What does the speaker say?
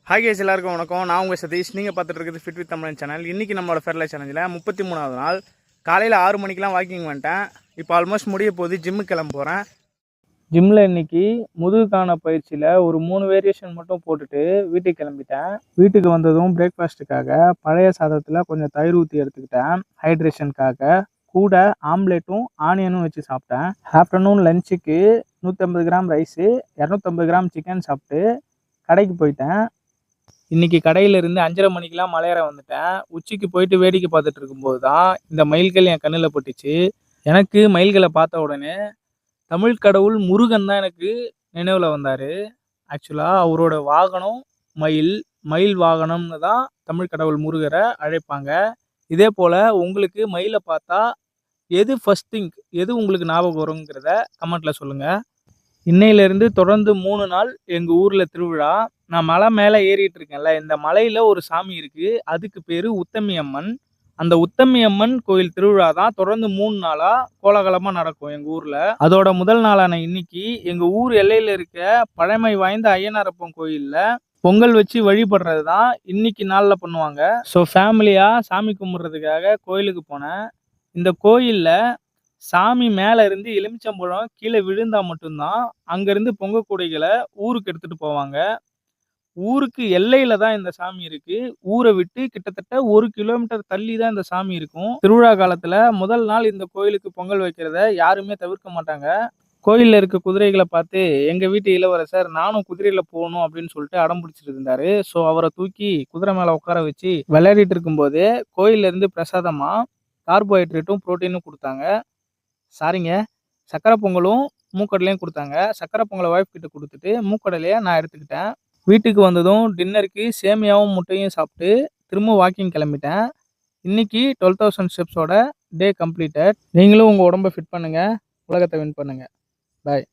Hi guys எல்லாருக்கும் வணக்கம். நான் உங்கள் சதீஷ். நீங்கள் பார்த்துட்டு இருக்குது ஃபிட் வித் தமிழன் சேனல். இன்றைக்கி நம்மளோட ஃபெர்லைட் சேலஞ்சில் 33வது நாள். காலையில் 6 மணிக்கெலாம் வாக்கிங் வந்துட்டேன். இப்போ ஆல்மோஸ்ட் முடிய போகுது. ஜிம்முக்கு கிளம்ப போகிறேன். ஜிம்மில் இன்றைக்கி முதுகுக்கான பயிற்சியில் ஒரு 3 வேரியேஷன் மட்டும் போட்டுட்டு வீட்டுக்கு கிளம்பிட்டேன். வீட்டுக்கு வந்ததும் பிரேக்ஃபாஸ்ட்டுக்காக பழைய சாதத்தில் கொஞ்சம் தயிர் ஊற்றி எடுத்துக்கிட்டேன். ஹைட்ரேஷனுக்காக கூட ஆம்லேட்டும் ஆனியனும் வச்சு சாப்பிட்டேன். ஆஃப்டர்நூன் லஞ்சுக்கு 150 கிராம் ரைஸு 250 கிராம் சிக்கன் சாப்பிட்டு கடைக்கு போயிட்டேன். இன்றைக்கி கடையிலேருந்து 5:30 மணிக்கெலாம் மலையேற வந்துட்டேன். உச்சிக்கு போயிட்டு வேடிக்கை பார்த்துட்டு இருக்கும்போது தான் இந்த மயில்கள் என் கண்ணில் பட்டுச்சு. எனக்கு மயில்களை பார்த்த உடனே தமிழ் கடவுள் முருகன் தான் எனக்கு நினைவில் வந்தார். ஆக்சுவலாக அவரோட வாகனம் மயில், மயில் வாகனம்னு தான் தமிழ் கடவுள் முருகரை அழைப்பாங்க. இதே போல் உங்களுக்கு மயிலை பார்த்தா எது ஃபர்ஸ்ட் திங்க், எது உங்களுக்கு ஞாபகம் வருங்கிறத கமெண்ட்டில் சொல்லுங்கள். இன்னையிலேருந்து தொடர்ந்து 3 நாள் எங்கள் ஊரில் திருவிழா. நான் மலை மேலே ஏறிட்டு இருக்கேன்ல, இந்த மலையில் ஒரு சாமி இருக்குது. அதுக்கு பேர் உத்தமி அம்மன். அந்த உத்தமி அம்மன் கோயில் திருவிழா தான் தொடர்ந்து 3 நாளாக கோலாகலமாக நடக்கும் எங்கள் ஊரில். அதோட முதல் நாளான இன்னைக்கு எங்கள் ஊர் எல்லையில் இருக்க பழமை வாய்ந்த ஐயனாரப்பன் கோயிலில் பொங்கல் வச்சு வழிபடுறது தான் இன்னைக்கு நாளில் பண்ணுவாங்க. ஸோ ஃபேமிலியாக சாமி கும்பிட்றதுக்காக கோயிலுக்கு போனேன். இந்த கோயிலில் சாமி மேலே இருந்து எலுமிச்சம்பழம் கீழே விழுந்தா மட்டும்தான் அங்கேருந்து பொங்க கூடைகளை ஊருக்கு எடுத்துகிட்டு போவாங்க. ஊருக்கு எல்லையில தான் இந்த சாமி இருக்கு. ஊரை விட்டு கிட்டத்தட்ட 1 கிலோமீட்டர் தள்ளி தான் இந்த சாமி இருக்கும். திருவிழா காலத்துல முதல் நாள் இந்த கோயிலுக்கு பொங்கல் வைக்கிறத யாருமே தவிர்க்க மாட்டாங்க. கோயில்ல இருக்க குதிரைகளை பார்த்து எங்க வீட்டு இளவரசர் நானும் குதிரையில போகணும் அப்படின்னு சொல்லிட்டு அடம் பிடிச்சிட்டு இருந்தாரு. ஸோ அவரை தூக்கி குதிரை மேல உட்கார வச்சு விளையாடிட்டு இருக்கும்போது கோயில்ல இருந்து பிரசாதமா கார்போஹைட்ரேட்டும் புரோட்டீனும் கொடுத்தாங்க. சாரிங்க, சக்கரை பொங்கலும் மூக்கடலையும் கொடுத்தாங்க. சக்கரை பொங்கலை ஒய்ஃப் கிட்ட கொடுத்துட்டு மூக்கடலையை நான் எடுத்துக்கிட்டேன். வீட்டுக்கு வந்ததும் டின்னருக்கு சேமியாவும் முட்டையும் சாப்பிட்டு திரும்ப வாக்கிங் கிளம்பிட்டேன். இன்னைக்கு 12,000 ஸ்டெப்ஸோட டே கம்ப்ளீட்டட். நீங்களும் உங்கள் உடம்பை ஃபிட் பண்ணுங்கள், உலகத்தை வின் பண்ணுங்கள். பாய்.